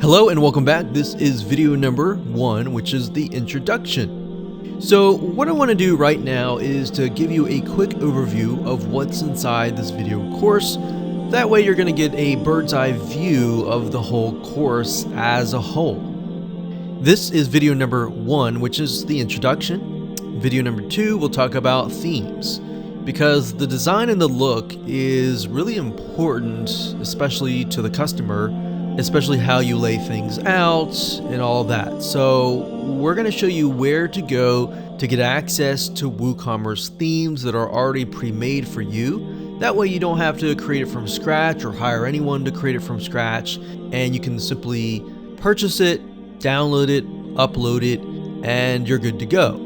Hello and welcome back. This is video number 1, which is the introduction. So what I want to do right now is to give you a quick overview of what's inside this video course. That way you're going to get a bird's eye view of the whole course as a whole. This is video number 1, which is the introduction. Video number 2, we'll talk about themes, because the design and the look is really important, especially to the customer, especially how you lay things out and all of that. So we're going to show you where to go to get access to WooCommerce themes that are already pre-made for you. That way you don't have to create it from scratch or hire anyone to create it from scratch, and you can simply purchase it, download it, upload it, and you're good to go.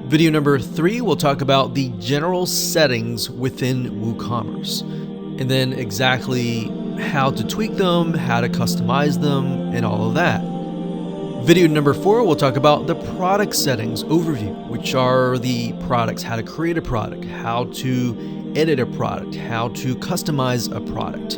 Video number 3, we'll talk about the general settings within WooCommerce, and then exactly how to tweak them, how to customize them, and all of that. Video number 4, we'll talk about the product settings overview, which are the products, how to create a product, how to edit a product, how to customize a product.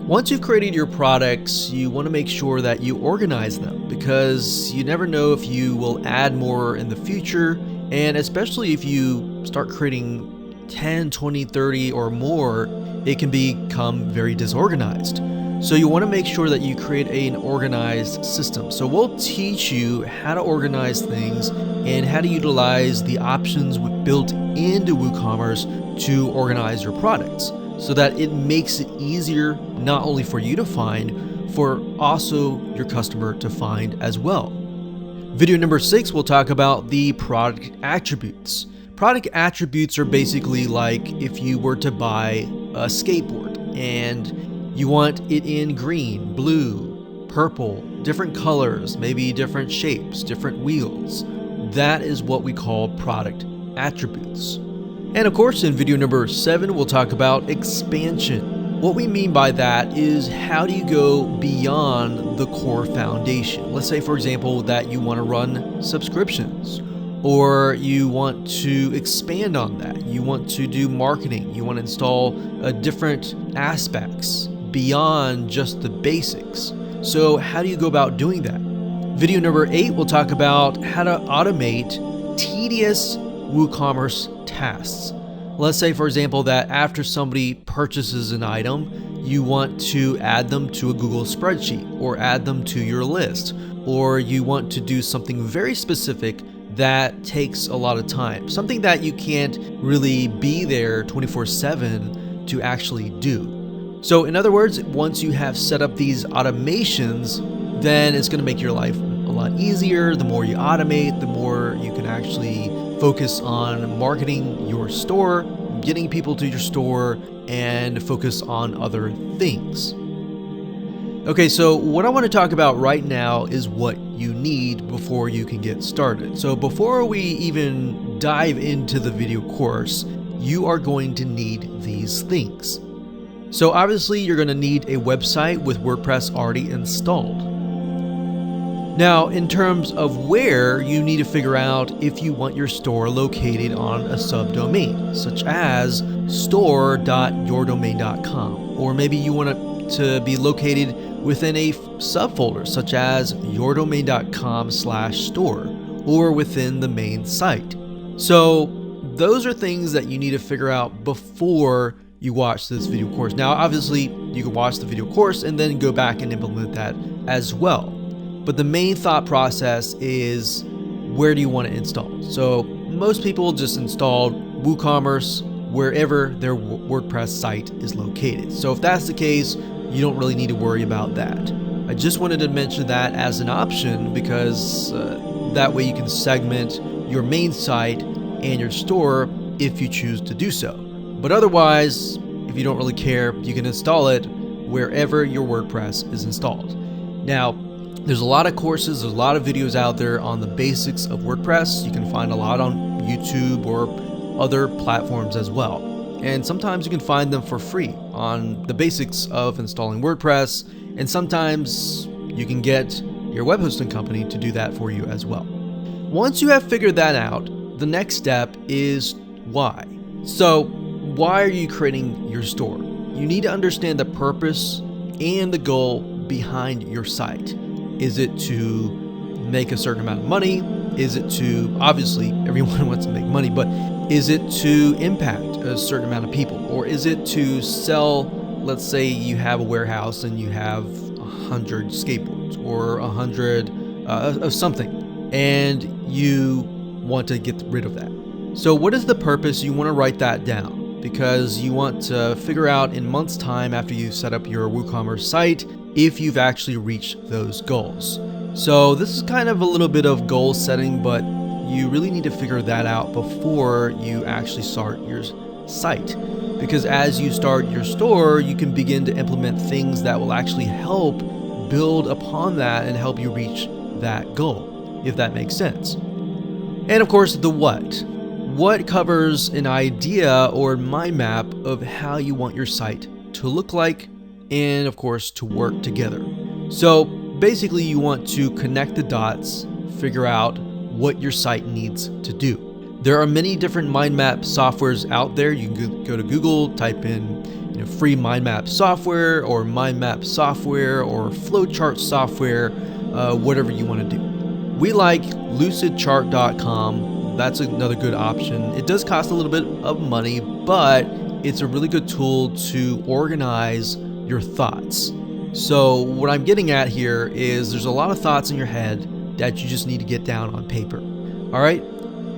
Once you've created your products, you want to make sure that you organize them, because you never know if you will add more in the future, and especially if you start creating 10, 20, 30 or more, it can become very disorganized. So you want to make sure that you create an organized system. So we'll teach you how to organize things and how to utilize the options built into WooCommerce to organize your products, so that it makes it easier not only for you to find, for also your customer to find as well. Video number 6, we'll talk about the product attributes. Product attributes are basically like if you were to buy a skateboard and you want it in green, blue, purple, different colors, maybe different shapes, different wheels. That is what we call product attributes. And of course, in video number 7, we'll talk about expansion. What we mean by that is, how do you go beyond the core foundation? Let's say, for example, that you want to run subscriptions, or you want to expand on that. You want to do marketing. You want to install different aspects beyond just the basics. So how do you go about doing that? Video number 8, we'll talk about how to automate tedious WooCommerce tasks. Let's say, for example, that after somebody purchases an item, you want to add them to a Google spreadsheet or add them to your list, or you want to do something very specific that takes a lot of time, something that you can't really be there 24/7 to actually do. So in other words, once you have set up these automations, then it's going to make your life a lot easier. The more you automate, the more you can actually focus on marketing your store, getting people to your store, and focus on other things. Okay, so what I want to talk about right now is what you need before you can get started. So before we even dive into the video course, you are going to need these things. So obviously you're going to need a website with WordPress already installed. Now, in terms of where, you need to figure out if you want your store located on a subdomain, such as store.yourdomain.com, or maybe you want it to be located within a subfolder, such as yourdomain.com/store, or within the main site. So those are things that you need to figure out before you watch this video course. Now, obviously, you can watch the video course and then go back and implement that as well. But the main thought process is, where do you want to install? So most people just install WooCommerce wherever their WordPress site is located. So if that's the case, you don't really need to worry about that. I just wanted to mention that as an option, because that way you can segment your main site and your store if you choose to do so. But otherwise, if you don't really care, you can install it wherever your WordPress is installed. Now, there's a lot of courses, there's a lot of videos out there on the basics of WordPress. You can find a lot on YouTube or other platforms as well. And sometimes you can find them for free on the basics of installing WordPress, and sometimes you can get your web hosting company to do that for you as well. Once you have figured that out, the next step is why. So why are you creating your store? You need to understand the purpose and the goal behind your site? Is it to make a certain amount of money? Is it to, obviously everyone wants to make money, but is it to impact a certain amount of people? Or is it to sell, let's say you have a warehouse and you have 100 skateboards or 100 of something, and you want to get rid of that. So what is the purpose? You want to write that down because you want to figure out in months' time after you set up your WooCommerce site if you've actually reached those goals. So this is kind of a little bit of goal setting, but you really need to figure that out before you actually start your site. Because as you start your store, you can begin to implement things that will actually help build upon that and help you reach that goal, if that makes sense. And of course, the what. What covers an idea or mind map of how you want your site to look like and of course to work together. So basically you want to connect the dots, figure out what your site needs to do. There are many different mind map softwares out there. You can go to Google, type in free mind map software or mind map software or flowchart software, whatever you want to do. We like lucidchart.com. That's another good option. It does cost a little bit of money, but it's a really good tool to organize your thoughts. So what I'm getting at here is there's a lot of thoughts in your head that you just need to get down on paper. All right.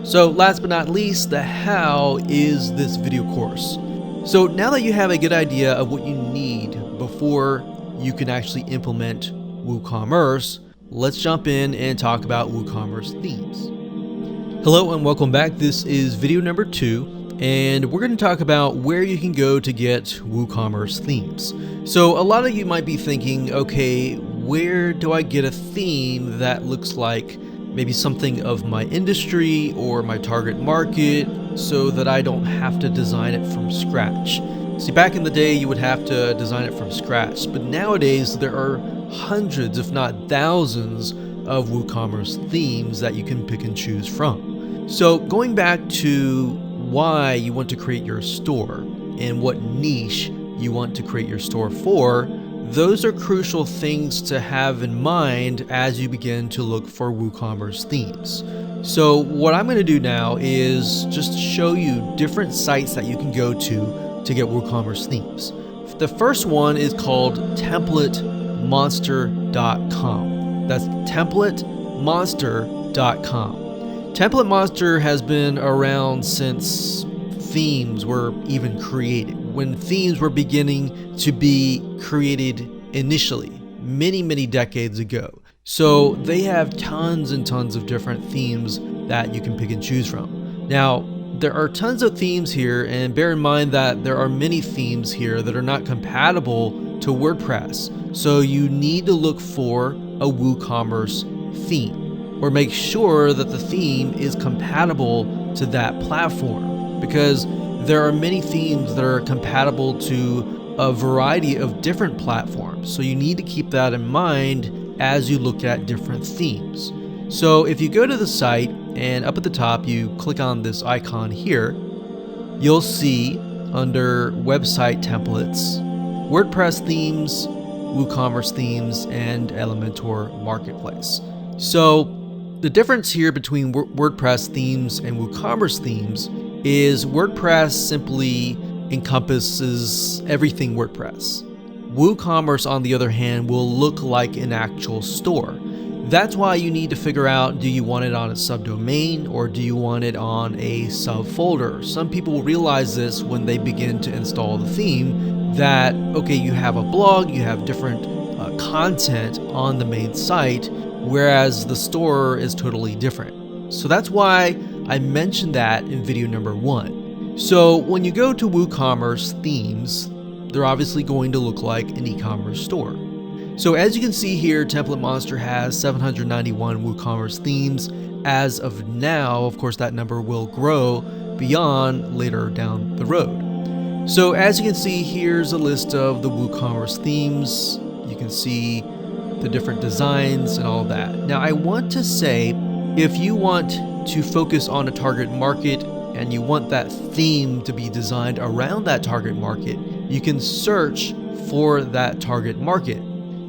So last but not least, the how is this video course. So now that you have a good idea of what you need before you can actually implement WooCommerce, let's jump in and talk about WooCommerce Themes. Hello and welcome back. This is video number 2, and we're going to talk about where you can go to get WooCommerce Themes. So a lot of you might be thinking, okay, where do I get a theme that looks like maybe something of my industry or my target market so that I don't have to design it from scratch? See, back in the day, you would have to design it from scratch, but nowadays there are hundreds, if not thousands, of WooCommerce themes that you can pick and choose from. So going back to why you want to create your store and what niche you want to create your store for, those are crucial things to have in mind as you begin to look for WooCommerce themes. So what I'm going to do now is just show you different sites that you can go to get WooCommerce themes. The first one is called TemplateMonster.com. That's TemplateMonster.com. TemplateMonster has been around since themes were even created, when themes were beginning to be created initially, many decades ago. So they have tons and tons of different themes that you can pick and choose from. Now, there are tons of themes here, and bear in mind that there are many themes here that are not compatible to WordPress. So you need to look for a WooCommerce theme, or make sure that the theme is compatible to that platform, because there are many themes that are compatible to a variety of different platforms. So you need to keep that in mind as you look at different themes. So if you go to the site and up at the top, you click on this icon here, you'll see under website templates, WordPress themes, WooCommerce themes, and Elementor Marketplace. So the difference here between WordPress themes and WooCommerce themes is WordPress simply encompasses everything WordPress. WooCommerce, on the other hand, will look like an actual store. That's why you need to figure out, do you want it on a subdomain or do you want it on a subfolder? Some people will realize this when they begin to install the theme, that, okay, you have a blog, you have different content on the main site, whereas the store is totally different. So that's why I mentioned that in video number 1. So when you go to WooCommerce themes, they're obviously going to look like an e-commerce store. So as you can see here, TemplateMonster has 791 WooCommerce themes as of now. Of course, that number will grow beyond later down the road. So as you can see, here's a list of the WooCommerce themes. You can see the different designs and all of that. Now, I want to say, if you want to focus on a target market and you want that theme to be designed around that target market, you can search for that target market.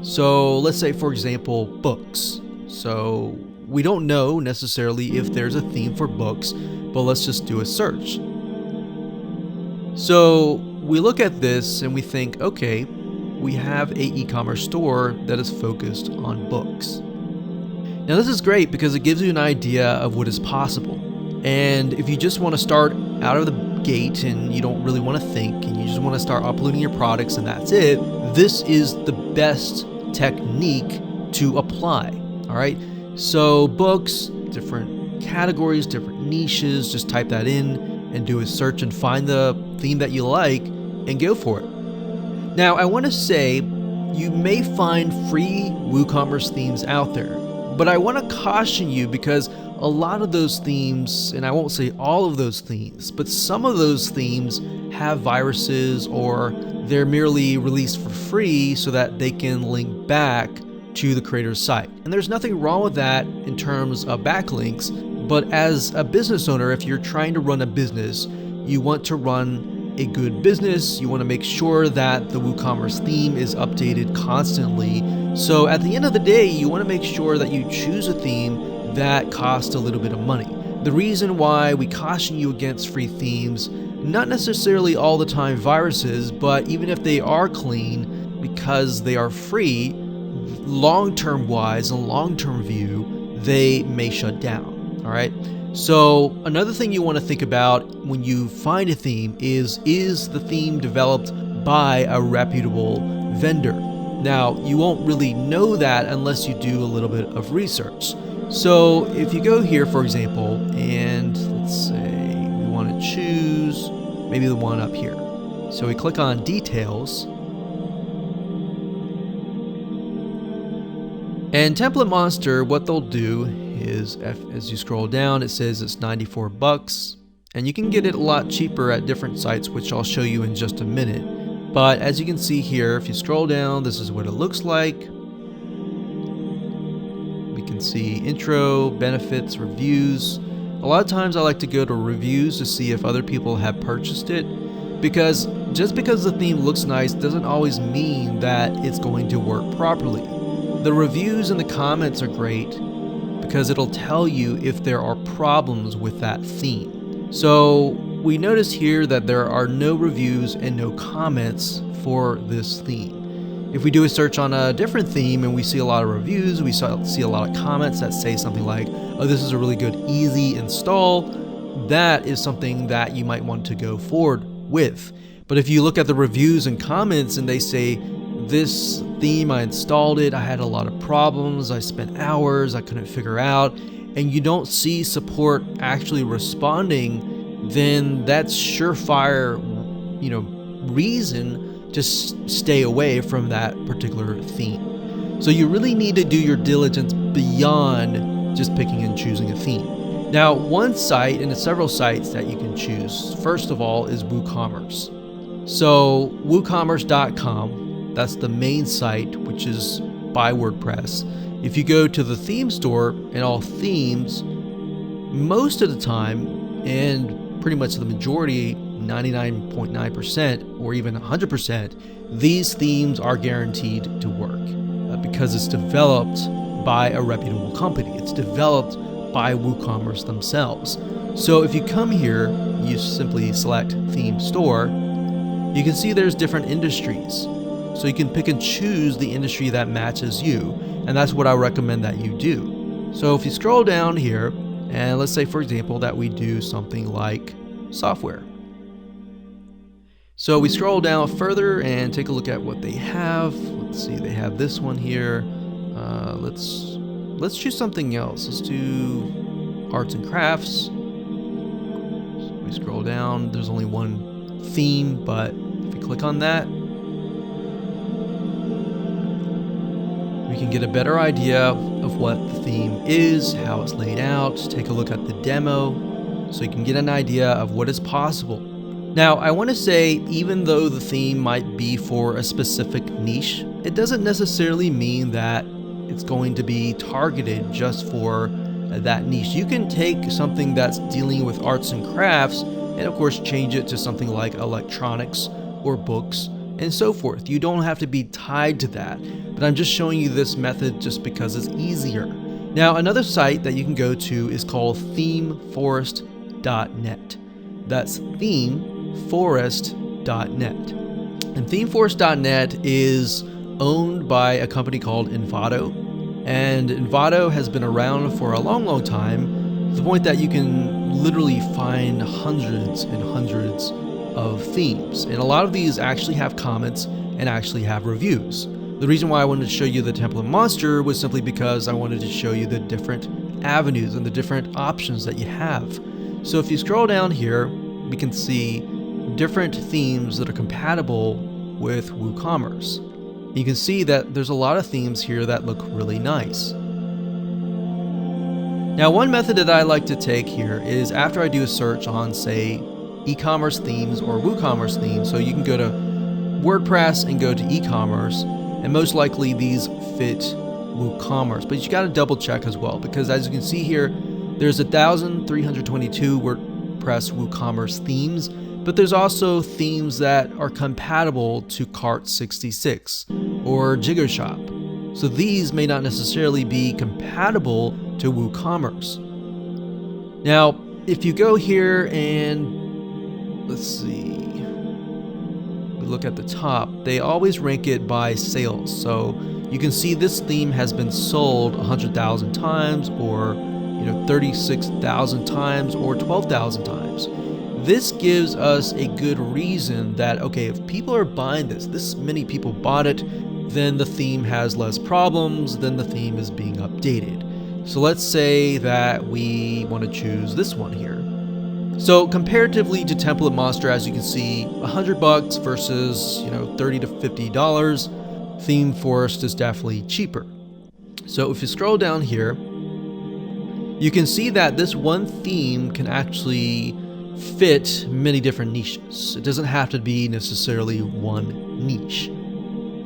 So let's say, for example, books. So we don't know necessarily if there's a theme for books, but let's just do a search. So we look at this and we think, okay, we have a e-commerce store that is focused on books. Now this is great because it gives you an idea of what is possible. And if you just want to start out of the gate and you don't really want to think and you just want to start uploading your products and that's it, this is the best technique to apply. All right. So books, different categories, different niches, just type that in and do a search and find the theme that you like and go for it. Now I want to say you may find free WooCommerce themes out there, but I want to caution you because a lot of those themes, and I won't say all of those themes, but some of those themes have viruses or they're merely released for free so that they can link back to the creator's site. And there's nothing wrong with that in terms of backlinks, but as a business owner, if you're trying to run a business, you want to run a good business, you want to make sure that the WooCommerce theme is updated constantly. So at the end of the day, you want to make sure that you choose a theme that costs a little bit of money. The reason why we caution you against free themes, not necessarily all the time viruses, but even if they are clean, because they are free, long-term wise and long-term view, they may shut down. All right. So another thing you want to think about when you find a theme is the theme developed by a reputable vendor? Now, you won't really know that unless you do a little bit of research. So if you go here, for example, and let's say we want to choose maybe the one up here. So we click on details. And TemplateMonster, what they'll do is, as you scroll down, it says it's $94, and you can get it a lot cheaper at different sites, which I'll show you in just a minute. But as you can see here, if you scroll down, this is what it looks like. We can see intro, benefits, reviews. A lot of times I like to go to reviews to see if other people have purchased it, because just because the theme looks nice doesn't always mean that it's going to work properly. The reviews and the comments are great because it'll tell you if there are problems with that theme. So we notice here that there are no reviews and no comments for this theme. If we do a search on a different theme and we see a lot of reviews, we see a lot of comments that say something like, oh, this is a really good, easy install, that is something that you might want to go forward with. But if you look at the reviews and comments and they say, this theme, I installed it, I had a lot of problems, I spent hours, I couldn't figure out, and you don't see support actually responding, then that's surefire, reason to stay away from that particular theme. So you really need to do your diligence beyond just picking and choosing a theme. Now, one site, and several sites that you can choose, first of all, is WooCommerce. So Woocommerce.com, that's the main site, which is by WordPress. If you go to the theme store and all themes, most of the time, and pretty much the majority, 99.9% or even 100%, these themes are guaranteed to work because it's developed by a reputable company. It's developed by WooCommerce themselves. So if you come here, you simply select Theme Store, you can see there's different industries. So you can pick and choose the industry that matches you, and that's what I recommend that you do. So if you scroll down here, and let's say, for example, that we do something like software. So we scroll down further and take a look at what they have. Let's see, they have this one here. Let's choose something else. Let's do arts and crafts. So we scroll down, there's only one theme, but if we click on that, we can get a better idea of what the theme is, how it's laid out, take a look at the demo, so you can get an idea of what is possible. Now, I want to say, even though the theme might be for a specific niche, it doesn't necessarily mean that it's going to be targeted just for that niche. You can take something that's dealing with arts and crafts and of course change it to something like electronics or books and so forth. You don't have to be tied to that, but I'm just showing you this method just because it's easier. Now, another site that you can go to is called themeforest.net. That's themeforest.net. And themeforest.net is owned by a company called Envato. And Envato has been around for a long time, to the point that you can literally find hundreds and hundreds of themes. And a lot of these actually have comments and actually have reviews. The reason why I wanted to show you the TemplateMonster was simply because I wanted to show you the different avenues and the different options that you have. So if you scroll down here, we can see different themes that are compatible with WooCommerce. You can see that there's a lot of themes here that look really nice. Now, one method that I like to take here is after I do a search on, say, eCommerce themes or WooCommerce themes, so you can go to WordPress and go to eCommerce, and most likely these fit WooCommerce, but you got to double check as well, because as you can see here, there's 1,322 WordPress WooCommerce themes, but there's also themes that are compatible to Cart66 or Jigoshop. So these may not necessarily be compatible to WooCommerce. Now, if you go here and let's see, we look at the top, they always rank it by sales. So you can see this theme has been sold 100,000 times, or 36,000 times, or 12,000 times. This gives us a good reason that, okay, if people are buying this many people bought it, then the theme has less problems, then the theme is being updated. So let's say that we want to choose this one here. So comparatively to TemplateMonster, as you can see, $100 versus $30 to $50, ThemeForest is definitely cheaper. So if you scroll down here, you can see that this one theme can actually fit many different niches. It doesn't have to be necessarily one niche.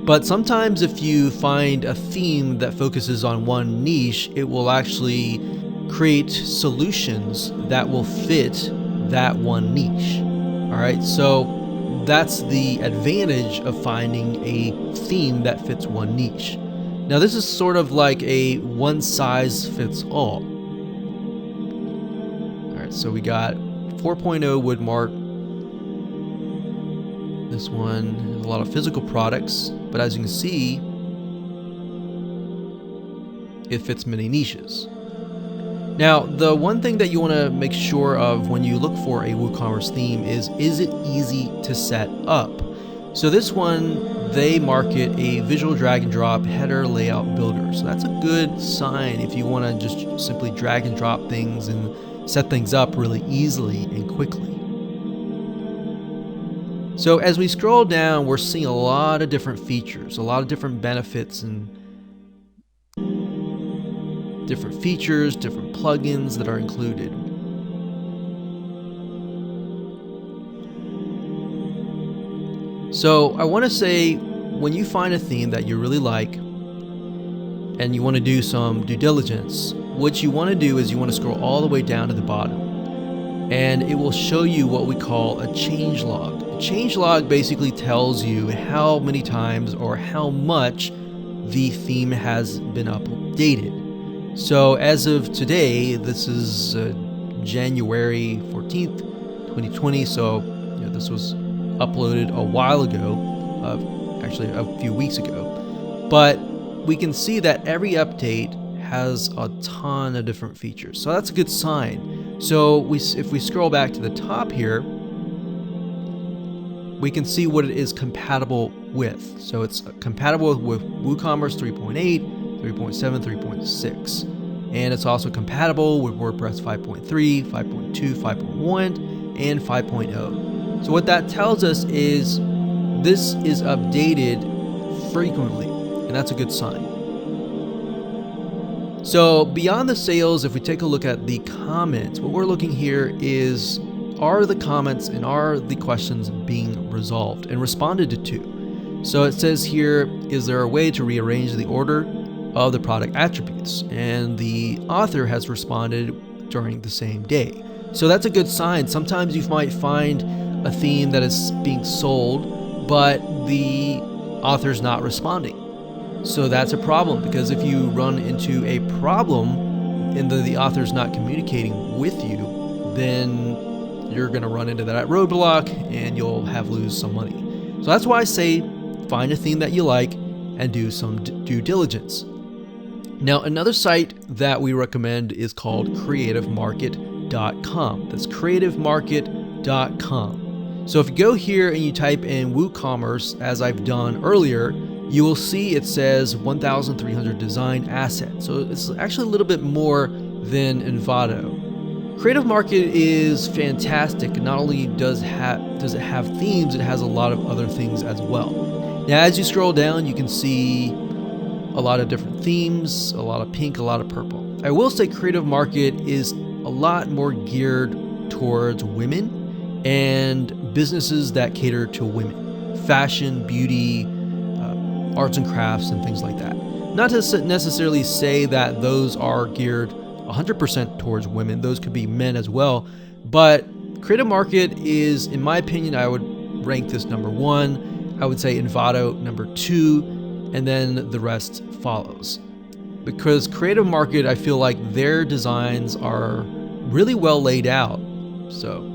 But sometimes if you find a theme that focuses on one niche, it will actually create solutions that will fit that one niche. All right, so that's the advantage of finding a theme that fits one niche. Now, this is sort of like a one size fits all. All right, so we got 4.0 Woodmark. This one has a lot of physical products, but as you can see, it fits many niches. Now, the one thing that you want to make sure of when you look for a WooCommerce theme is it easy to set up? So this one, they market a visual drag and drop header layout builder. So that's a good sign if you want to just simply drag and drop things and set things up really easily and quickly. So as we scroll down, we're seeing a lot of different features, a lot of different benefits, and different features, different plugins that are included. So I want to say, when you find a theme that you really like and you want to do some due diligence, what you want to do is you want to scroll all the way down to the bottom, and it will show you what we call a change log. A change log basically tells you how many times or how much the theme has been updated. So as of today, this is January 14th, 2020. So this was uploaded a while ago, actually a few weeks ago. But we can see that every update has a ton of different features. So that's a good sign. So if we scroll back to the top here, we can see what it is compatible with. So it's compatible with WooCommerce 3.8, 3.7, 3.6. And it's also compatible with WordPress 5.3, 5.2, 5.1, and 5.0. So what that tells us is this is updated frequently, and that's a good sign. So beyond the sales, if we take a look at the comments, what we're looking here is, are the comments and are the questions being resolved and responded to? So it says here, is there a way to rearrange the order of the product attributes? And the author has responded during the same day. So that's a good sign. Sometimes you might find a theme that is being sold, but the author's not responding. So that's a problem, because if you run into a problem and the author's not communicating with you, then you're going to run into that roadblock and you'll lose some money. So that's why I say find a theme that you like and do some due diligence. Now, another site that we recommend is called Creativemarket.com. That's Creativemarket.com. So if you go here and you type in WooCommerce, as I've done earlier, you will see it says 1,300 design assets. So it's actually a little bit more than Envato. Creativemarket is fantastic. Not only does it have themes, it has a lot of other things as well. Now, as you scroll down, you can see a lot of different themes, a lot of pink, a lot of purple. I will say Creativemarket is a lot more geared towards women and businesses that cater to women. Fashion, beauty, arts and crafts, and things like that. Not to necessarily say that those are geared 100% towards women. Those could be men as well. But Creativemarket is, in my opinion, I would rank this number 1. I would say Envato number 2, and then the rest follows. Because Creativemarket, I feel like their designs are really well laid out. So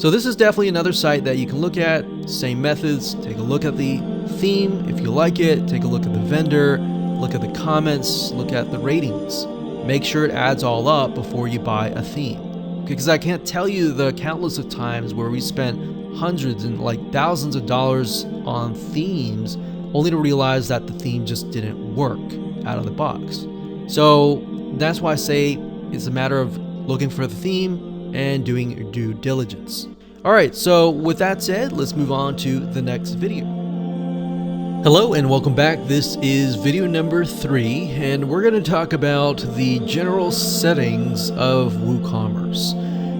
this is definitely another site that you can look at. Same methods. Take a look at the theme if you like it. Take a look at the vendor. Look at the comments. Look at the ratings. Make sure it adds all up before you buy a theme. Because I can't tell you the countless of times where we spent hundreds and thousands of dollars on themes only to realize that the theme just didn't work out of the box. So that's why I say it's a matter of looking for the theme and doing your due diligence. Alright, so with that said, let's move on to the next video. Hello and welcome back. This is video number 3, and we're going to talk about the general settings of WooCommerce.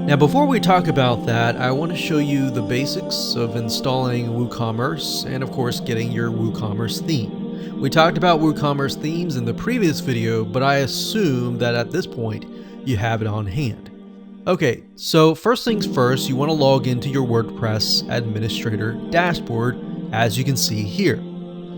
Now, before we talk about that, I want to show you the basics of installing WooCommerce and, of course, getting your WooCommerce theme. We talked about WooCommerce themes in the previous video, but I assume that at this point you have it on hand. Okay, so first things first, you want to log into your WordPress administrator dashboard, as you can see here.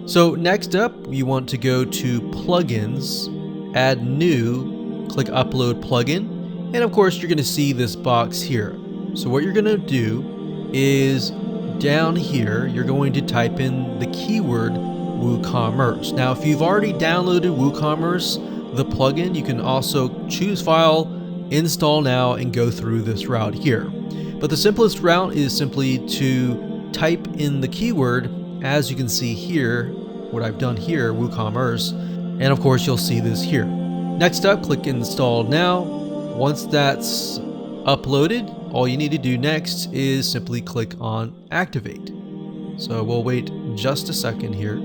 So next up, you want to go to Plugins, Add New, click Upload Plugin, and of course you're going to see this box here. So what you're going to do is down here, you're going to type in the keyword WooCommerce. Now, if you've already downloaded WooCommerce, the plugin, you can also choose File, Install Now, and go through this route here. But the simplest route is simply to type in the keyword, as you can see here, what I've done here, WooCommerce, and of course you'll see this here. Next up, click Install Now. Once that's uploaded, all you need to do next is simply click on Activate. So we'll wait just a second here.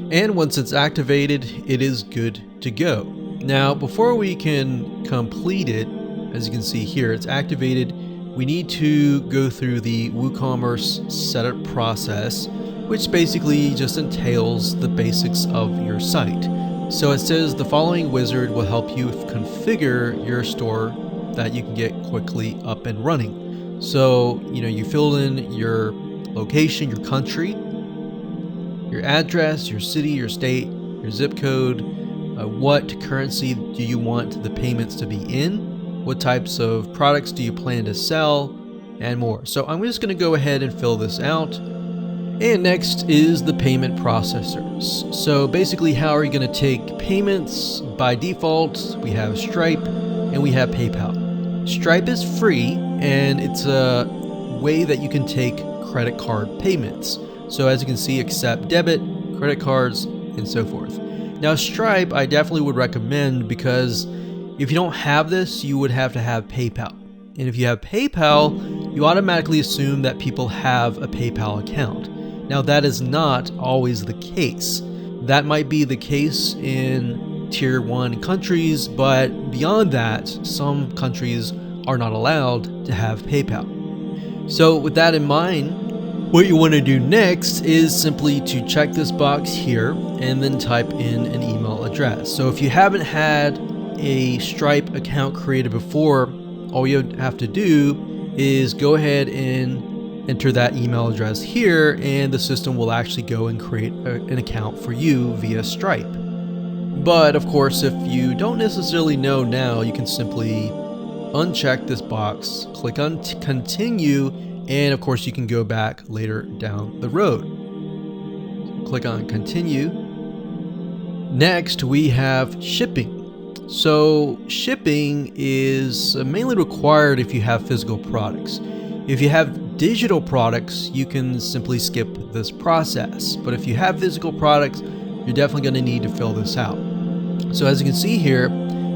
And once it's activated, it is good to go. Now, before we can complete it, as you can see here, it's activated. We need to go through the WooCommerce setup process, which basically just entails the basics of your site. So it says the following wizard will help you configure your store that you can get quickly up and running. So, you fill in your location, your country, your address, your city, your state, your zip code, what currency do you want the payments to be in, what types of products do you plan to sell, and more. So I'm just going to go ahead and fill this out. And next is the payment processors. So basically, how are you going to take payments? By default, we have Stripe and we have PayPal. Stripe is free, and it's a way that you can take credit card payments. So as you can see, accept debit, credit cards, and so forth. Now, Stripe, I definitely would recommend, because if you don't have this, you would have to have PayPal. And if you have PayPal, you automatically assume that people have a PayPal account. Now, that is not always the case. That might be the case in tier 1 countries, but beyond that, some countries are not allowed to have PayPal. So with that in mind, what you want to do next is simply to check this box here and then type in an email address. So if you haven't had a Stripe account created before, all you have to do is go ahead and enter that email address here, and the system will actually go and create an account for you via Stripe. But of course, if you don't necessarily know now, you can simply uncheck this box, click on continue, and of course you can go back later down the road. So click on continue. Next, we have shipping. So shipping is mainly required if you have physical products. If you have digital products, you can simply skip this process. But if you have physical products, you're definitely going to need to fill this out. So as you can see here,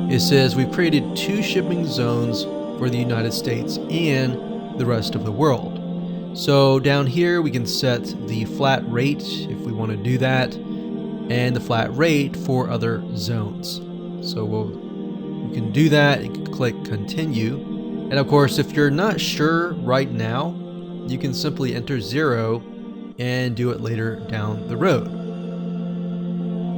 it says we've created 2 shipping zones for the United States and the rest of the world. So down here we can set the flat rate if we want to do that, and the flat rate for other zones. So you can do that. You can click continue. And of course, if you're not sure right now, you can simply enter 0 and do it later down the road.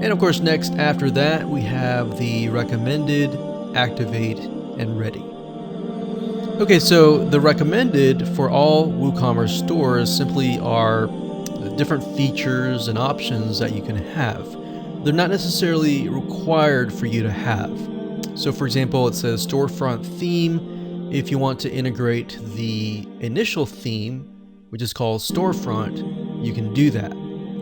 And of course, next after that, we have the recommended, activate, and ready. Okay, so the recommended for all WooCommerce stores simply are different features and options that you can have. They're not necessarily required for you to have. So for example, it says storefront theme. If you want to integrate the initial theme, which is called storefront, you can do that.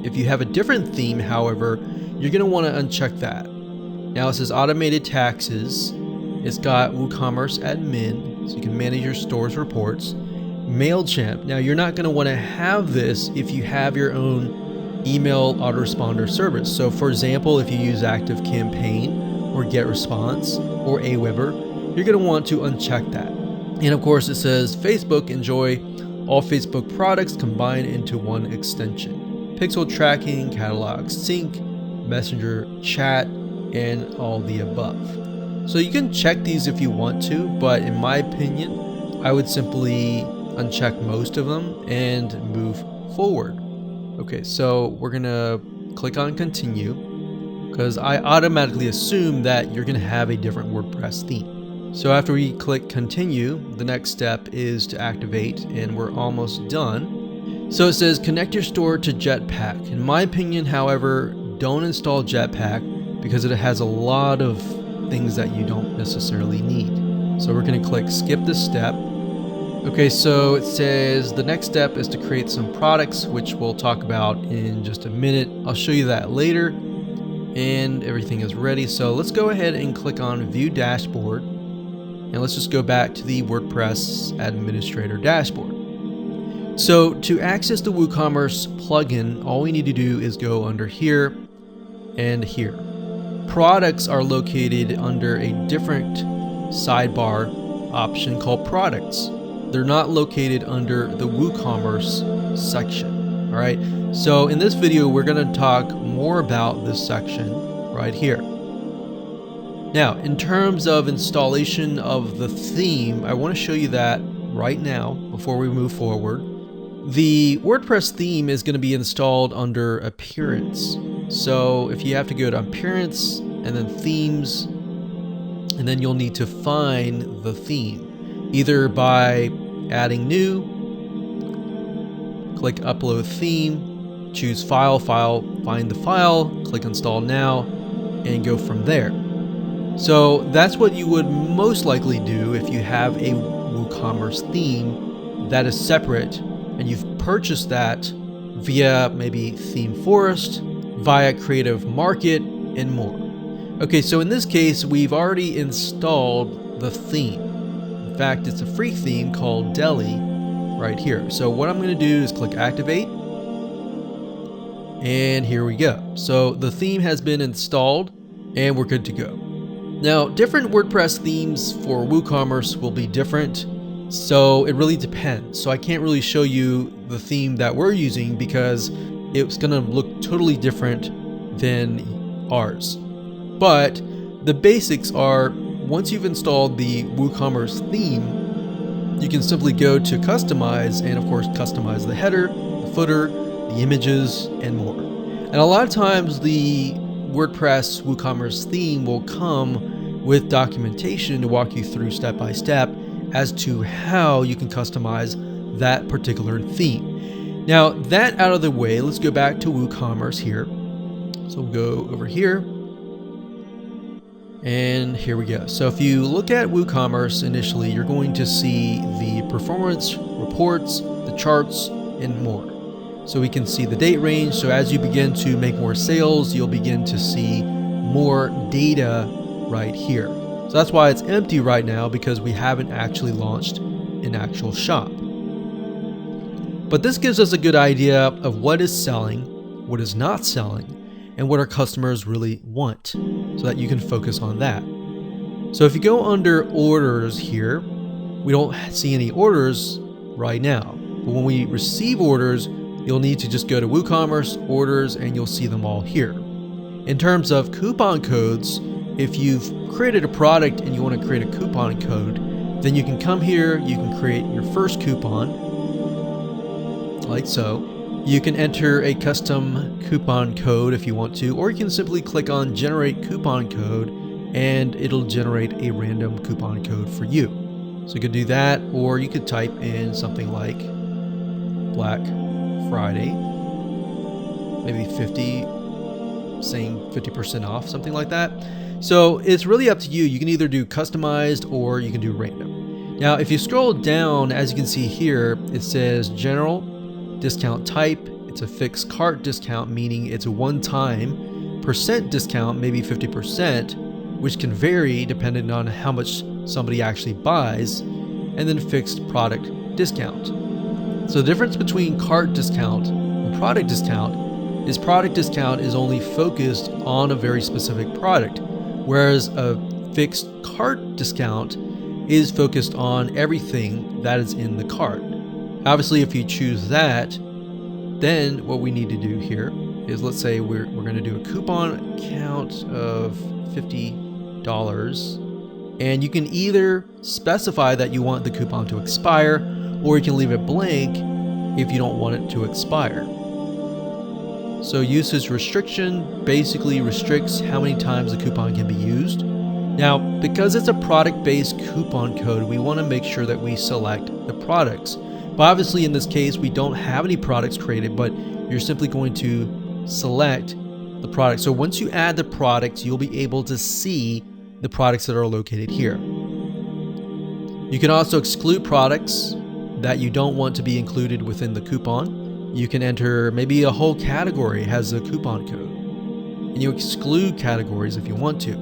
If you have a different theme, however, you're going to want to uncheck that. Now it says automated taxes. It's got WooCommerce admin, so you can manage your store's reports. Mailchimp. Now you're not going to want to have this if you have your own email autoresponder service. So for example, if you use ActiveCampaign or GetResponse or Aweber, you're going to want to uncheck that. And of course it says Facebook, enjoy all Facebook products combined into one extension. Pixel tracking, catalog sync, messenger, chat, and all the above. So you can check these if you want to, but in my opinion, I would simply uncheck most of them and move forward. Okay, so we're gonna click on continue because I automatically assume that you're gonna have a different WordPress theme. So after we click continue, the next step is to activate, and we're almost done. So it says connect your store to Jetpack. In my opinion, however, don't install Jetpack because it has a lot of things that you don't necessarily need. So we're going to click skip this step. Okay, so it says the next step is to create some products, which we'll talk about in just a minute. I'll show you that later. And everything is ready. So let's go ahead and click on View Dashboard. And let's just go back to the WordPress Administrator dashboard. So to access the WooCommerce plugin, all we need to do is go under here and here. Products are located under a different sidebar option called products. They're not located under the WooCommerce section. All right. So in this video, we're going to talk more about this section right here. Now, in terms of installation of the theme, I want to show you that right now before we move forward. The WordPress theme is going to be installed under Appearance. So if you have to go to Appearance and then Themes, and then you'll need to find the theme, either by adding new, click Upload Theme, choose File, find the file, click Install Now, and go from there. So that's what you would most likely do if you have a WooCommerce theme that is separate and you've purchased that via maybe ThemeForest, via Creativemarket, and more. Okay, so in this case, we've already installed the theme. In fact, it's a free theme called Deli right here. So what I'm going to do is click Activate, and here we go. So the theme has been installed, and we're good to go. Now, different WordPress themes for WooCommerce will be different, so it really depends. So I can't really show you the theme that we're using because it's going to look totally different than ours. But the basics are, once you've installed the WooCommerce theme, you can simply go to Customize and, of course, customize the header, the footer, the images, and more. And a lot of times the WordPress WooCommerce theme will come with documentation to walk you through step by step as to how you can customize that particular theme. Now that out of the way, let's go back to WooCommerce here. So we'll go over here, and here we go. So if you look at WooCommerce initially, you're going to see the performance reports, the charts, and more. So we can see the date range. So as you begin to make more sales, you'll begin to see more data right here. So that's why it's empty right now, because we haven't actually launched an actual shop. But this gives us a good idea of what is selling, what is not selling, and what our customers really want, so that you can focus on that. So if you go under orders here, we don't see any orders right now. But when we receive orders, you'll need to just go to WooCommerce orders and you'll see them all here. In terms of coupon codes, if you've created a product and you want to create a coupon code, then you can come here, you can create your first coupon, like so. You can enter a custom coupon code if you want to, or you can simply click on generate coupon code and it'll generate a random coupon code for you. So you could do that, or you could type in something like Black Friday, maybe 50, saying 50% off, something like that. So it's really up to you. You can either do customized or you can do random. Now, if you scroll down, as you can see here, it says general discount type. It's a fixed cart discount, meaning it's a one-time percent discount, maybe 50%, which can vary depending on how much somebody actually buys, and then fixed product discount. So the difference between cart discount and product discount is only focused on a very specific product, whereas a fixed cart discount is focused on everything that is in the cart. Obviously, if you choose that, then what we need to do here is, let's say we're going to do a coupon count of $50, and you can either specify that you want the coupon to expire, or you can leave it blank if you don't want it to expire. So usage restriction basically restricts how many times the coupon can be used. Now, because it's a product-based coupon code, we want to make sure that we select the products. But obviously in this case, we don't have any products created, but you're simply going to select the product. So once you add the products, you'll be able to see the products that are located here. You can also exclude products that you don't want to be included within the coupon. You can enter maybe a whole category has a coupon code, and you exclude categories if you want to.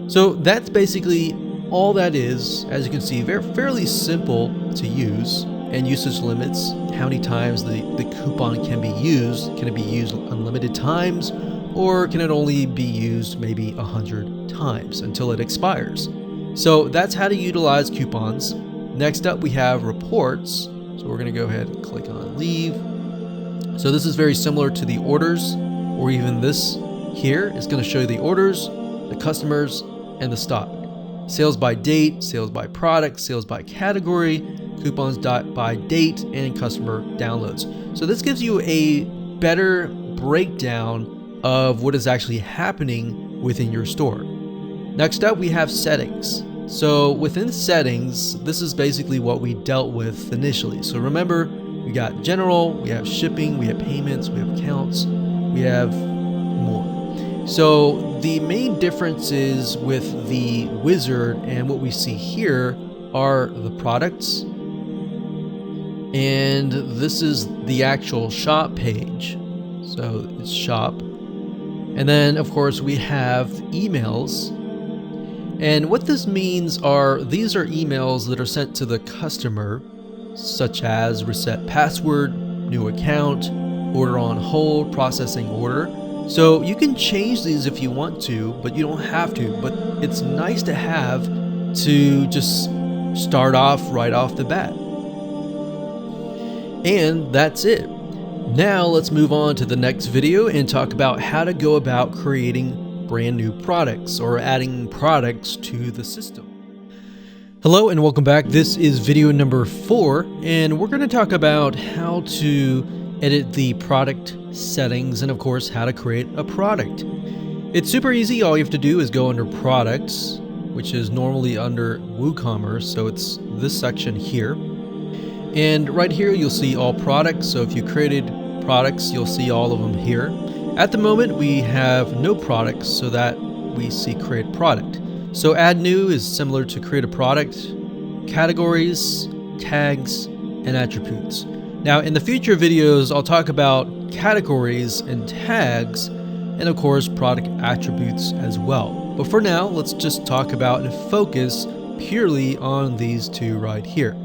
So that's basically all that is. As you can see, fairly simple to use, and usage limits, how many times the coupon can be used. Can it be used unlimited times, or can it only be used maybe 100 times until it expires? So that's how to utilize coupons. Next up, we have reports. So we're going to go ahead and click on leave. So this is very similar to the orders, or even this here is going to show you the orders, the customers, and the stock. Sales by date, sales by product, sales by category, coupons by date, and customer downloads. So this gives you a better breakdown of what is actually happening within your store. Next up, we have settings. So within settings, this is basically what we dealt with initially. So remember, we got general, we have shipping, we have payments, we have accounts, we have more. So the main differences with the wizard and what we see here are the products, and this is the actual shop page. So it's shop. And then of course we have emails. And what this means are, these are emails that are sent to the customer, such as reset password, new account, order on hold, processing order. So you can change these if you want to, but you don't have to. But it's nice to have to just start off right off the bat. And that's it. Now let's move on to the next video and talk about how to go about creating brand new products or adding products to the system. Hello and welcome back. This is video number 4, and we're going to talk about how to edit the product settings and of course how to create a product. It's super easy. All you have to do is go under products, which is normally under WooCommerce, so it's this section here. And right here, you'll see all products. So if you created products, you'll see all of them here. At the moment, we have no products, so that we see create product. So add new is similar to create a product, categories, tags, and attributes. Now in the future videos, I'll talk about categories and tags, and of course product attributes as well. But for now, let's just talk about and focus purely on these two right here.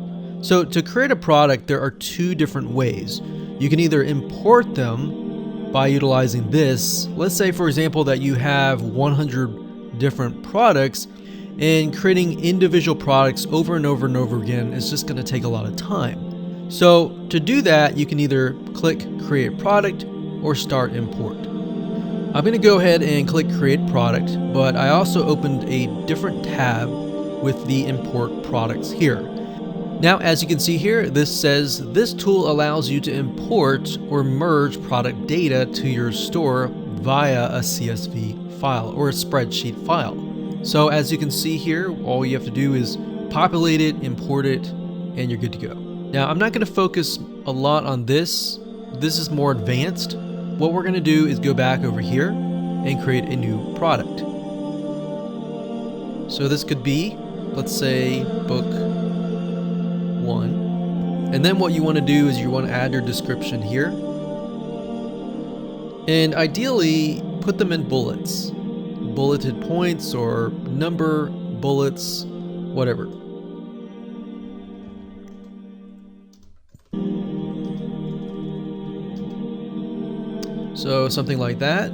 So to create a product, there are two different ways. You can either import them by utilizing this. Let's say, for example, that you have 100 different products, and creating individual products over and over and over again is just going to take a lot of time. So to do that, you can either click Create Product or Start Import. I'm going to go ahead and click Create Product, but I also opened a different tab with the Import Products here. Now, as you can see here, this says this tool allows you to import or merge product data to your store via a CSV file or a spreadsheet file. So as you can see here, all you have to do is populate it, import it, and you're good to go. Now, I'm not going to focus a lot on this. This is more advanced. What we're going to do is go back over here and create a new product. So this could be, let's say, book 1. And then what you want to do is you want to add your description here. And ideally, put them in bullets. Bulleted points or number, bullets, whatever. So something like that.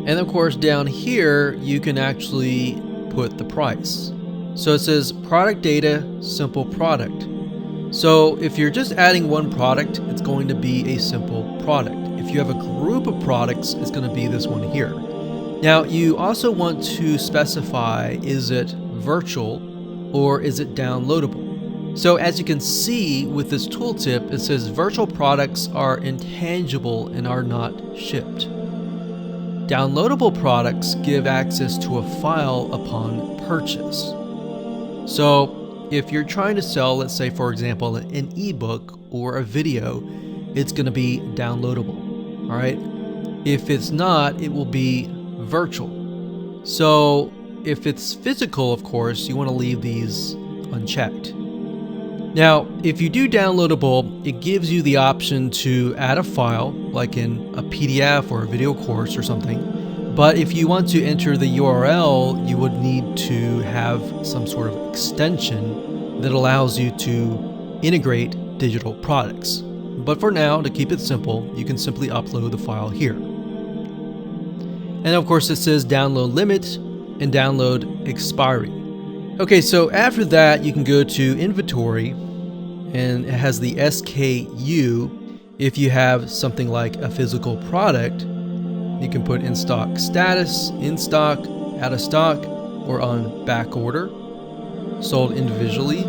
And of course down here you can actually put the price. So it says product data, simple product. So if you're just adding one product, it's going to be a simple product. If you have a group of products, it's going to be this one here. Now you also want to specify, is it virtual or is it downloadable? So as you can see with this tooltip, it says virtual products are intangible and are not shipped. Downloadable products give access to a file upon purchase. So if you're trying to sell, let's say for example, an ebook or a video, it's going to be downloadable. All right. If it's not, it will be virtual. So if it's physical, of course, you want to leave these unchecked. Now, if you do downloadable, it gives you the option to add a file, like in a PDF or a video course or something. But if you want to enter the URL, you would need to have some sort of extension that allows you to integrate digital products. But for now, to keep it simple, you can simply upload the file here. And of course, it says download limit and download expiry. Okay, so after that, you can go to inventory, and it has the SKU. If you have something like a physical product, you can put in stock status, in stock, out of stock, or on back order, sold individually.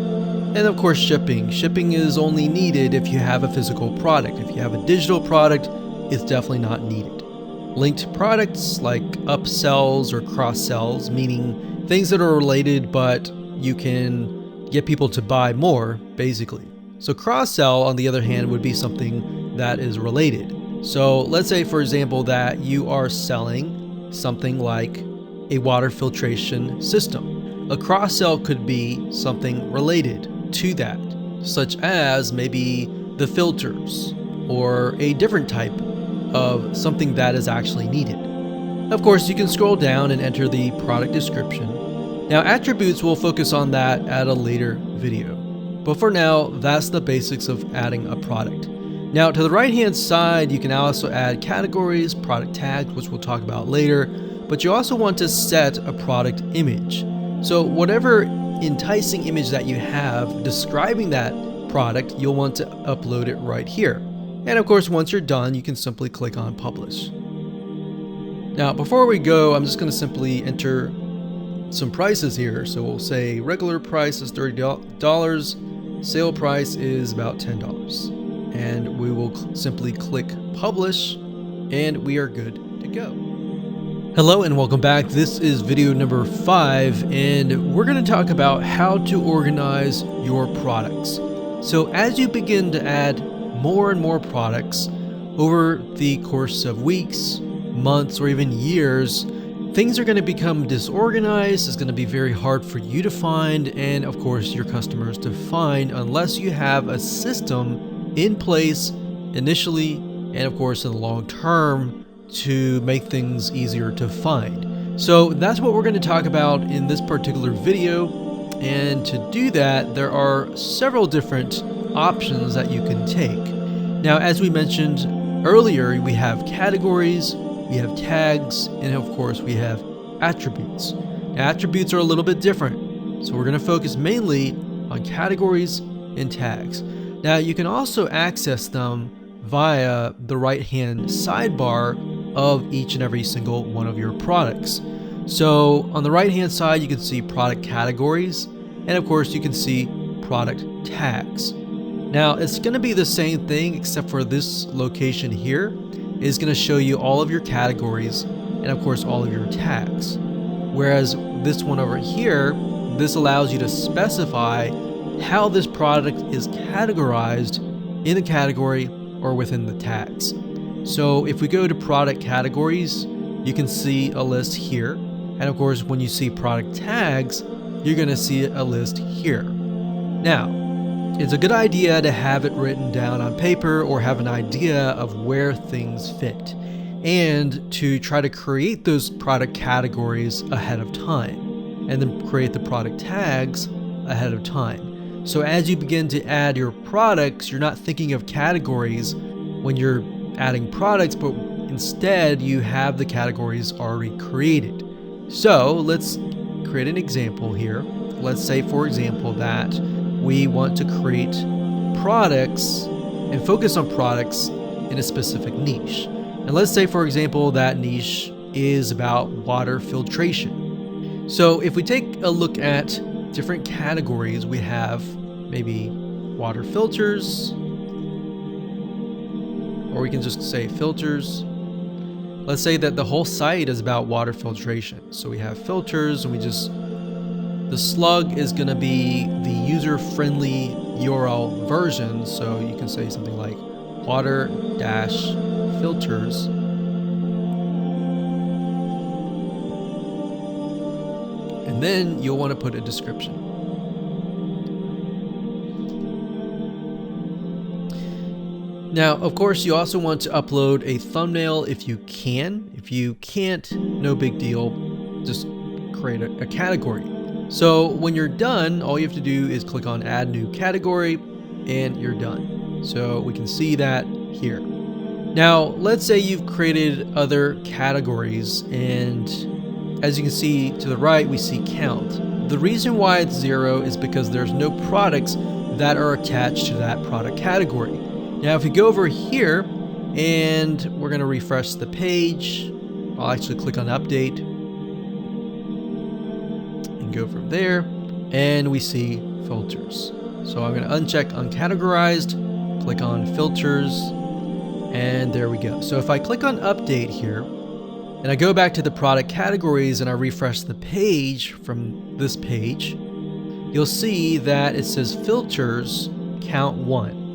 And of course shipping. Shipping is only needed if you have a physical product. If you have a digital product, it's definitely not needed. Linked products like upsells or cross-sells, meaning things that are related but you can get people to buy more, basically. So cross-sell, on the other hand, would be something that is related. So let's say, for example, that you are selling something like a water filtration system. A cross-sell could be something related to that, such as maybe the filters or a different type of something that is actually needed. Of course, you can scroll down and enter the product description. Now, attributes, will focus on that at a later video. But for now, that's the basics of adding a product. Now, to the right-hand side, you can also add categories, product tags, which we'll talk about later, but you also want to set a product image. So whatever enticing image that you have describing that product, you'll want to upload it right here. And of course, once you're done, you can simply click on publish. Now, before we go, I'm just going to simply enter some prices here. So we'll say regular price is $30, sale price is about $10. And we will simply click publish, and we are good to go. Hello and welcome back. This is video number 5, and we're going to talk about how to organize your products. So as you begin to add more and more products over the course of weeks, months, or even years, things are going to become disorganized. It's going to be very hard for you to find, and of course your customers to find, unless you have a system in place initially and of course in the long term to make things easier to find. So that's what we're going to talk about in this particular video. And to do that, there are several different options that you can take. Now, as we mentioned earlier, we have categories, we have tags, and of course we have attributes. Now, attributes are a little bit different, so we're going to focus mainly on categories and tags. Now, you can also access them via the right-hand sidebar of each and every single one of your products. So on the right-hand side, you can see product categories, and of course you can see product tags. Now, it's going to be the same thing, except for this location here is going to show you all of your categories and of course all of your tags. Whereas this one over here, this allows you to specify how this product is categorized in the category or within the tags. So if we go to product categories, you can see a list here. And of course, when you see product tags, you're going to see a list here. Now, it's a good idea to have it written down on paper or have an idea of where things fit, and to try to create those product categories ahead of time, and then create the product tags ahead of time. So as you begin to add your products, you're not thinking of categories when you're adding products, but instead you have the categories already created. So let's create an example here. Let's say, for example, that we want to create products and focus on products in a specific niche. And let's say, for example, that niche is about water filtration. So if we take a look at different categories, we have maybe water filters, or we can just say filters. Let's say that the whole site is about water filtration. So we have filters, and the slug is going to be the user-friendly URL version. So you can say something like water-filters. And then you'll want to put a description. Now, of course, you also want to upload a thumbnail if you can. If you can't, no big deal. Just create a category. So when you're done, all you have to do is click on Add New Category, and you're done. So we can see that here. Now, let's say you've created other categories, and as you can see to the right, we see count. The reason why it's 0 is because there's no products that are attached to that product category. Now, if we go over here and we're going to refresh the page, I'll actually click on update and go from there, and we see filters. So I'm going to uncheck uncategorized, click on filters, and there we go. So if I click on update here and I go back to the product categories and I refresh the page from this page, you'll see that it says filters count 1.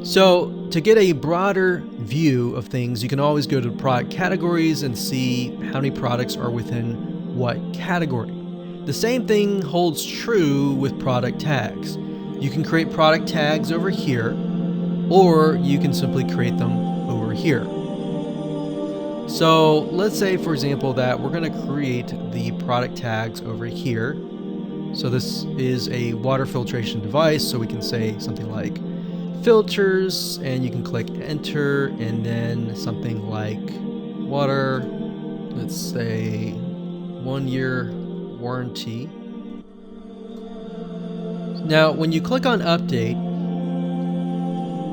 So to get a broader view of things, you can always go to product categories and see how many products are within what category. The same thing holds true with product tags. You can create product tags over here, or you can simply create them over here. So let's say, for example, that we're going to create the product tags over here. So this is a water filtration device, so we can say something like filters, and you can click enter, and then something like water, let's say 1-year warranty. Now, when you click on update,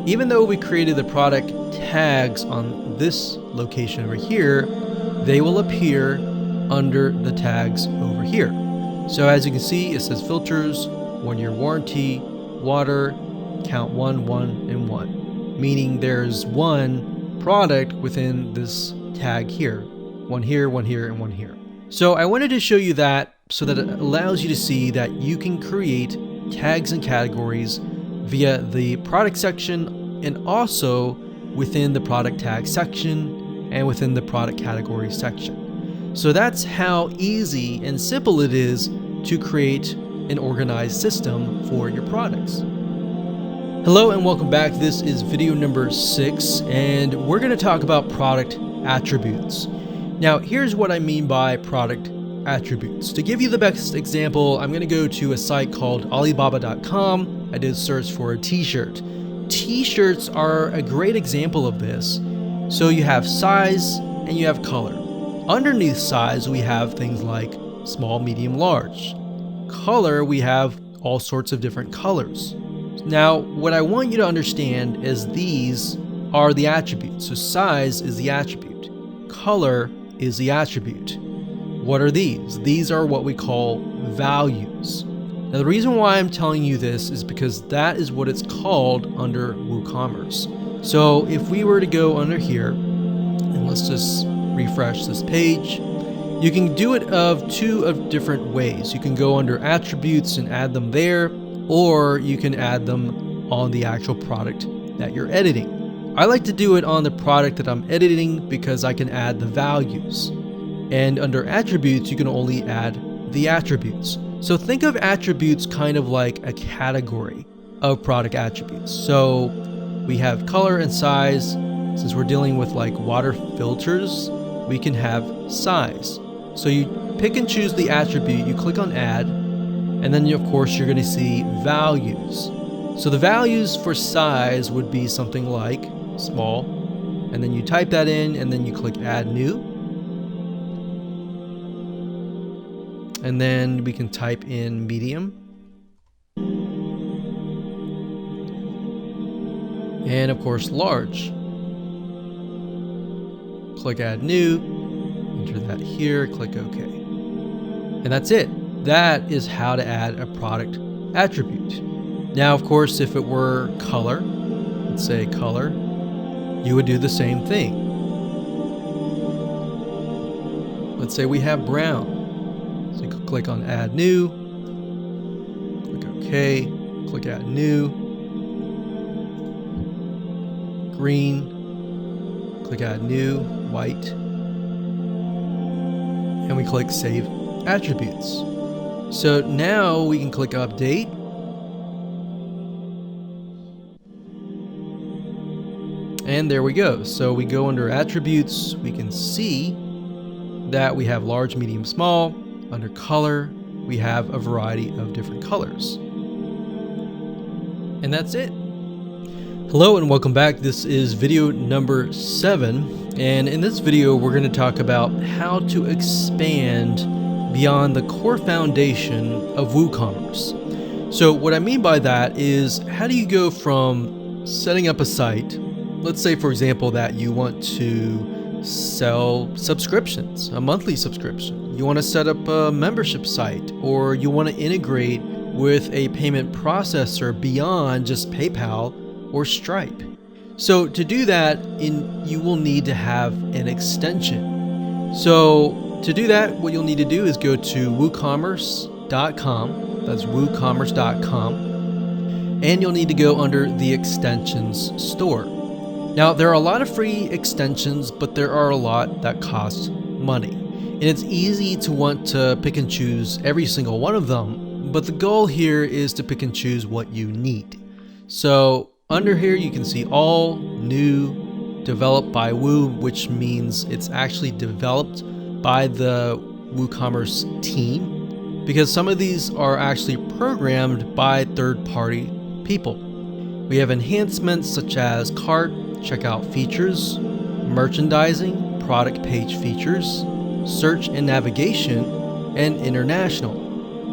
even though we created the product tags on this location over here, they will appear under the tags over here. So as you can see, it says filters, 1-year warranty, water, count 1, 1, and 1, meaning there's one product within this tag here. one here, one here, and one here. So I wanted to show you that so that it allows you to see that you can create tags and categories via the product section and also within the product tag section and within the product category section. So that's how easy and simple it is to create an organized system for your products. Hello and welcome back. This is video number 6, and we're going to talk about product attributes. Now, here's what I mean by product attributes. To give you the best example, I'm going to go to a site called Alibaba.com. I did a search for a t-shirt. T-shirts are a great example of this. So you have size and you have color. Underneath size, we have things like small, medium, large. Color, we have all sorts of different colors. Now, what I want you to understand is these are the attributes. So size is the attribute. Color is the attribute. What are these? These are what we call values. Now, the reason why I'm telling you this is because that is what it's called under WooCommerce. So if we were to go under here, and let's just refresh this page, you can do it of two different ways. You can go under attributes and add them there, or you can add them on the actual product that you're editing. I like to do it on the product that I'm editing because I can add the values. And under attributes, you can only add the attributes. So think of attributes kind of like a category of product attributes. So we have color and size. Since we're dealing with like water filters, we can have size. So you pick and choose the attribute, you click on add, and then of course you're going to see values. So the values for size would be something like small, and then you type that in and then you click add new, and then we can type in medium, and of course large. Click add new, enter that here, click OK, and that's it. That is how to add a product attribute. Now of course if it were color, let's say color, you would do the same thing. Let's say we have brown. So you can click on add new, click OK, click add new, green, click add new, white, and we click save attributes. So now we can click update. And there we go. So we go under attributes, we can see that we have large, medium, small. Under color, we have a variety of different colors. And that's it. Hello and welcome back. This is video number 7. And in this video, we're going to talk about how to expand beyond the core foundation of WooCommerce. So what I mean by that is, how do you go from setting up a site? Let's say, for example, that you want to sell subscriptions, a monthly subscription. You want to set up a membership site, or you want to integrate with a payment processor beyond just PayPal or Stripe. So to do that, you will need to have an extension. So to do that, what you'll need to do is go to woocommerce.com. That's woocommerce.com. And you'll need to go under the extensions store. Now, there are a lot of free extensions, but there are a lot that cost money. And it's easy to want to pick and choose every single one of them, but the goal here is to pick and choose what you need. So under here, you can see all new, developed by Woo, which means it's actually developed by the Woocommerce team, because some of these are actually programmed by third-party people. We have enhancements such as cart, checkout features, merchandising, product page features, search and navigation, and international.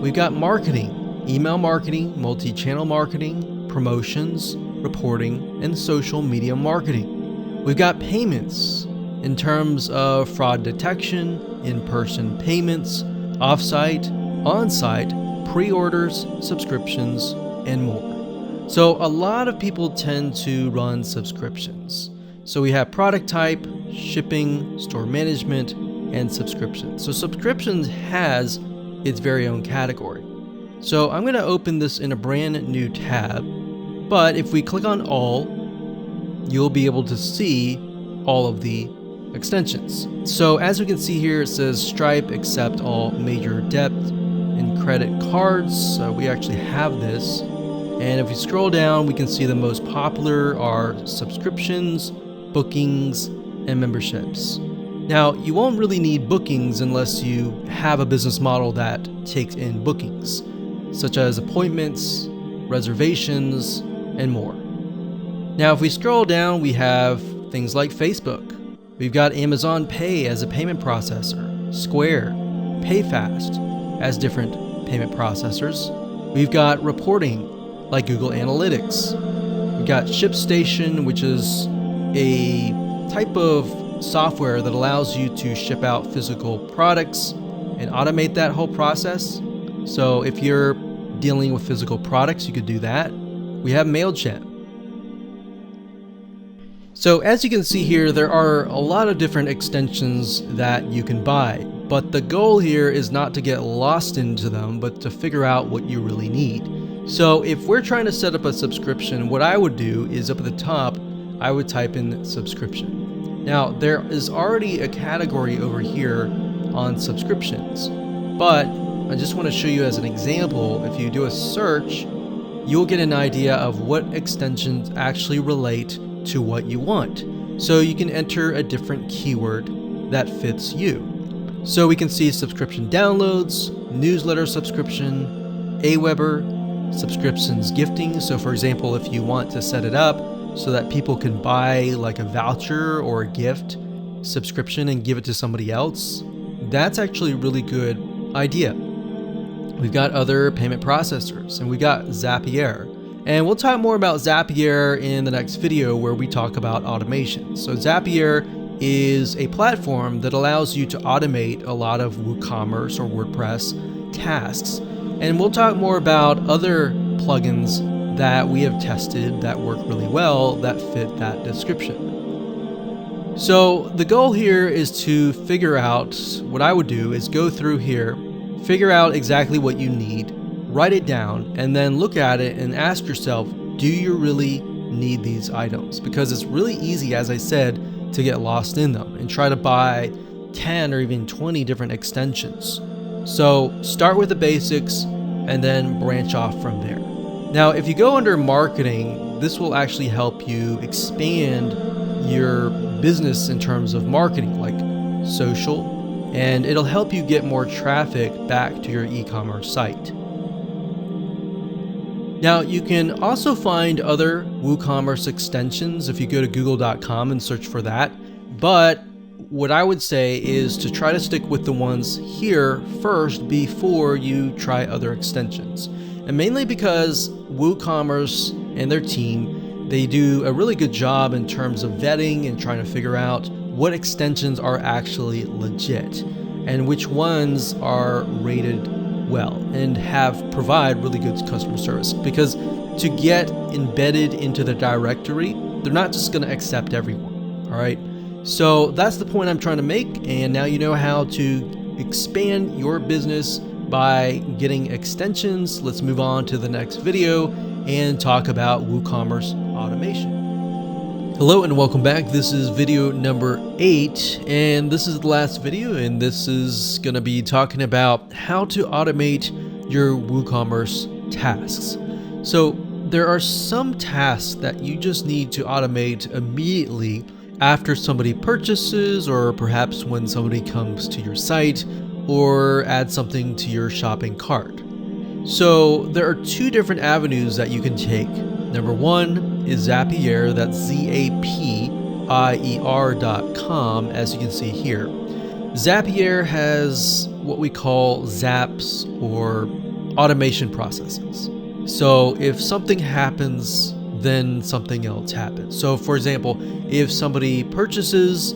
We've got marketing, email marketing, multi-channel marketing, promotions, reporting, and social media marketing. We've got payments in terms of fraud detection, in-person payments, off-site, on-site, pre-orders, subscriptions, and more. So a lot of people tend to run subscriptions. So we have product type, shipping, store management, and subscriptions. So subscriptions has its very own category. So I'm going to open this in a brand new tab, but if we click on all, you'll be able to see all of the extensions. So as we can see here, it says Stripe accept all major debit and credit cards. So we actually have this. And if we scroll down, we can see the most popular are subscriptions, bookings, and memberships. Now, you won't really need bookings unless you have a business model that takes in bookings, such as appointments, reservations, and more. Now, if we scroll down, we have things like Facebook. We've got Amazon Pay as a payment processor, Square, PayFast as different payment processors. We've got reporting like Google Analytics. We've got ShipStation, which is a type of software that allows you to ship out physical products and automate that whole process. So if you're dealing with physical products, you could do that. We have Mailchimp. So as you can see here, there are a lot of different extensions that you can buy, but the goal here is not to get lost into them, but to figure out what you really need. So if we're trying to set up a subscription, what I would do is up at the top, I would type in subscription. Now there is already a category over here on subscriptions, but I just want to show you as an example, if you do a search, you'll get an idea of what extensions actually relate to what you want. So you can enter a different keyword that fits you. So we can see subscription downloads, newsletter subscription, Aweber, subscriptions gifting. So for example, if you want to set it up so that people can buy like a voucher or a gift subscription and give it to somebody else, that's actually a really good idea. We've got other payment processors, and we got Zapier. And we'll talk more about Zapier in the next video where we talk about automation. So Zapier is a platform that allows you to automate a lot of WooCommerce or WordPress tasks. And we'll talk more about other plugins that we have tested that work really well that fit that description. So the goal here is to figure out, what I would do is go through here, figure out exactly what you need, write it down, and then look at it and ask yourself, do you really need these items? Because it's really easy, as I said, to get lost in them and try to buy 10 or even 20 different extensions. So start with the basics and then branch off from there. Now, if you go under marketing, this will actually help you expand your business in terms of marketing, like social, and it'll help you get more traffic back to your e-commerce site. Now, you can also find other WooCommerce extensions if you go to google.com and search for that. But what I would say is to try to stick with the ones here first before you try other extensions. And mainly because WooCommerce and their team, they do a really good job in terms of vetting and trying to figure out what extensions are actually legit and which ones are rated well and provide really good customer service. Because to get embedded into the directory, they're not just going to accept everyone. All right. So that's the point I'm trying to make. And now you know how to expand your business by getting extensions. Let's move on to the next video and talk about WooCommerce Automation. Hello and welcome back. This is video number 8, and this is the last video, and this is going to be talking about how to automate your WooCommerce tasks. So there are some tasks that you just need to automate immediately after somebody purchases, or perhaps when somebody comes to your site or adds something to your shopping cart. So there are 2 different avenues that you can take. Number 1 is Zapier, that's Zapier.com, as you can see here. Zapier has what we call zaps, or automation processes. So if something happens, then something else happens. So for example, if somebody purchases,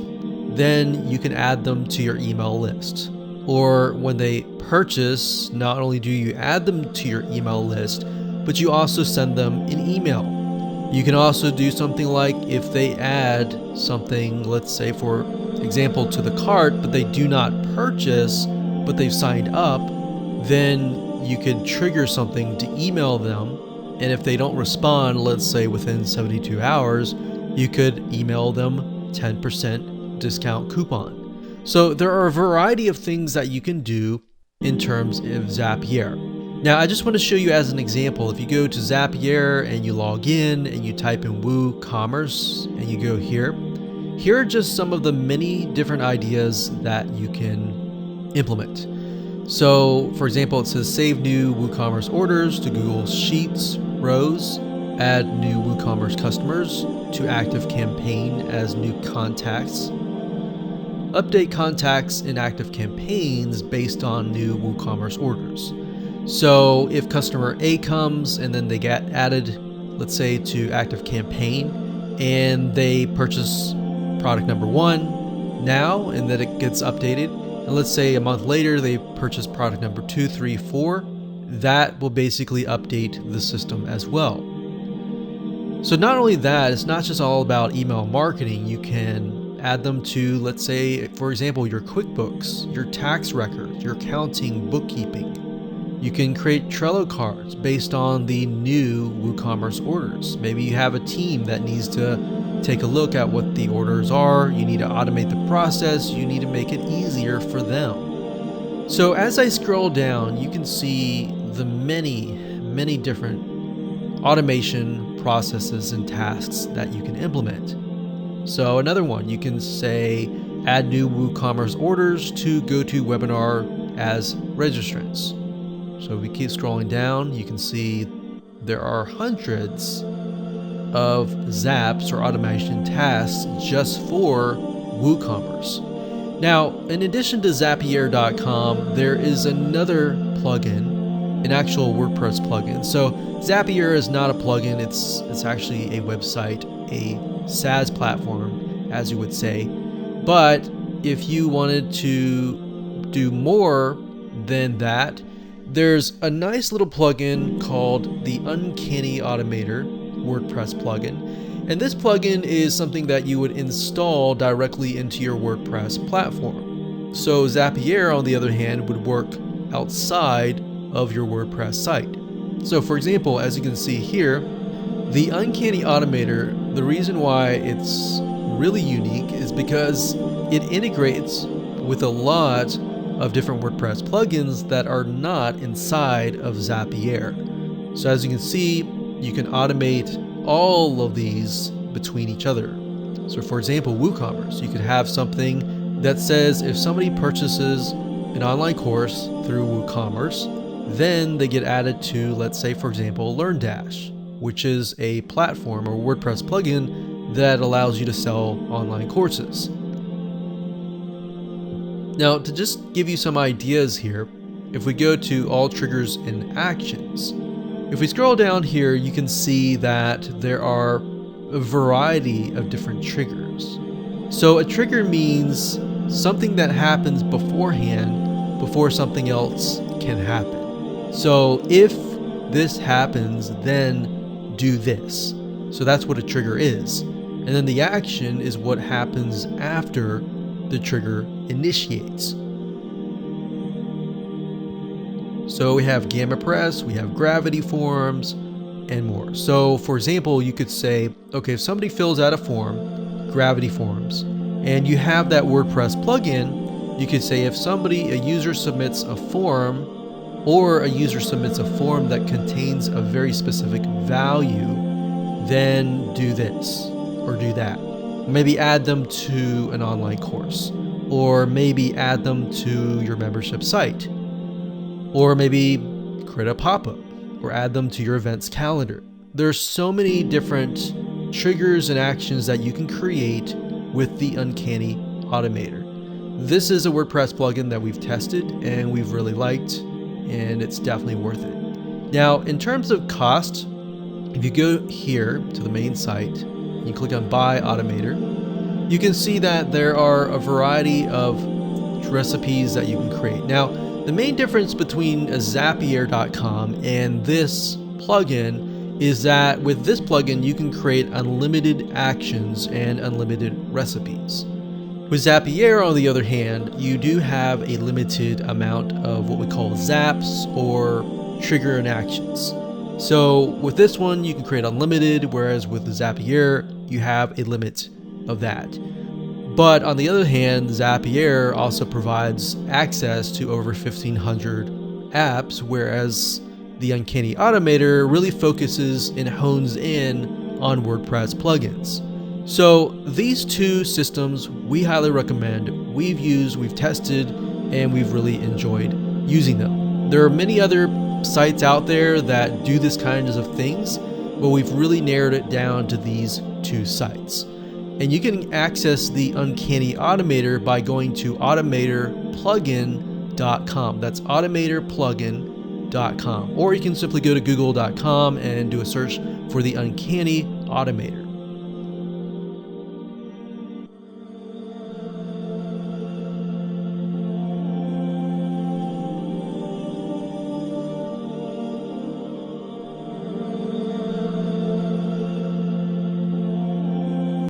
then you can add them to your email list. Or when they purchase, not only do you add them to your email list, but you also send them an email. You can also do something like if they add something, let's say for example, to the cart, but they do not purchase, but they've signed up, then you could trigger something to email them. And if they don't respond, let's say within 72 hours, you could email them 10% discount coupon. So there are a variety of things that you can do in terms of Zapier. Now, I just want to show you as an example, if you go to Zapier and you log in and you type in Woocommerce and you go here are just some of the many different ideas that you can implement. So for example, it says save new WooCommerce orders to Google Sheets rows, add new WooCommerce customers to active campaign as new contacts, update contacts in active campaigns based on new WooCommerce orders. So if customer A comes and then they get added, let's say, to active campaign, and they purchase product number 1 now, and then it gets updated, and let's say a month later they purchase product number 2, 3, 4, that will basically update the system as well. So not only that, it's not just all about email marketing. You can add them to, let's say, for example, your QuickBooks, your tax records, your accounting, bookkeeping. You can create Trello cards based on the new WooCommerce orders. Maybe you have a team that needs to take a look at what the orders are. You need to automate the process. You need to make it easier for them. So as I scroll down, you can see the many different automation processes and tasks that you can implement. So another one, you can say add new WooCommerce orders to GoToWebinar as registrants. So if we keep scrolling down, you can see there are hundreds of zaps or automation tasks just for WooCommerce. Now, in addition to Zapier.com, there is another plugin, an actual WordPress plugin. So Zapier is not a plugin, it's actually a website, a SaaS platform, as you would say. But if you wanted to do more than that, there's a nice little plugin called the Uncanny Automator WordPress plugin. And this plugin is something that you would install directly into your WordPress platform. So Zapier, on the other hand, would work outside of your WordPress site. So for example, as you can see here, the Uncanny Automator, the reason why it's really unique is because it integrates with a lot of different WordPress plugins that are not inside of Zapier. So as you can see, you can automate all of these between each other. So for example, WooCommerce, you could have something that says if somebody purchases an online course through WooCommerce, then they get added to, let's say, for example, LearnDash, which is a platform or WordPress plugin that allows you to sell online courses. Now, to just give you some ideas here, if we go to all triggers and actions, if we scroll down here, you can see that there are a variety of different triggers. So a trigger means something that happens beforehand before something else can happen. So if this happens, then do this. So that's what a trigger is. And then the action is what happens after the trigger initiates. So we have Gamma Press, we have Gravity Forms, and more. So for example, you could say, okay, if somebody fills out a form, Gravity Forms, and you have that WordPress plugin, you could say if a user submits a form, or a user submits a form that contains a very specific value, then do this or do that. Maybe add them to an online course, or maybe add them to your membership site, or maybe create a pop-up or add them to your events calendar. There's so many different triggers and actions that you can create with the Uncanny Automator. This is a WordPress plugin that we've tested and we've really liked, and it's definitely worth it. Now, in terms of cost, if you go here to the main site, you click on Buy Automator, you can see that there are a variety of recipes that you can create. Now, the main difference between Zapier.com and this plugin is that with this plugin, you can create unlimited actions and unlimited recipes. With Zapier, on the other hand, you do have a limited amount of what we call zaps or trigger and actions. So with this one, you can create unlimited, whereas with the Zapier, you have a limit of that. But on the other hand, Zapier also provides access to over 1,500 apps, whereas the Uncanny Automator really focuses and hones in on WordPress plugins. So these two systems we highly recommend. We've used, we've tested, and we've really enjoyed using them. There are many other sites out there that do this kind of things, but we've really narrowed it down to these two sites. And you can access the Uncanny Automator by going to automatorplugin.com. That's automatorplugin.com. Or you can simply go to google.com and do a search for the Uncanny Automator.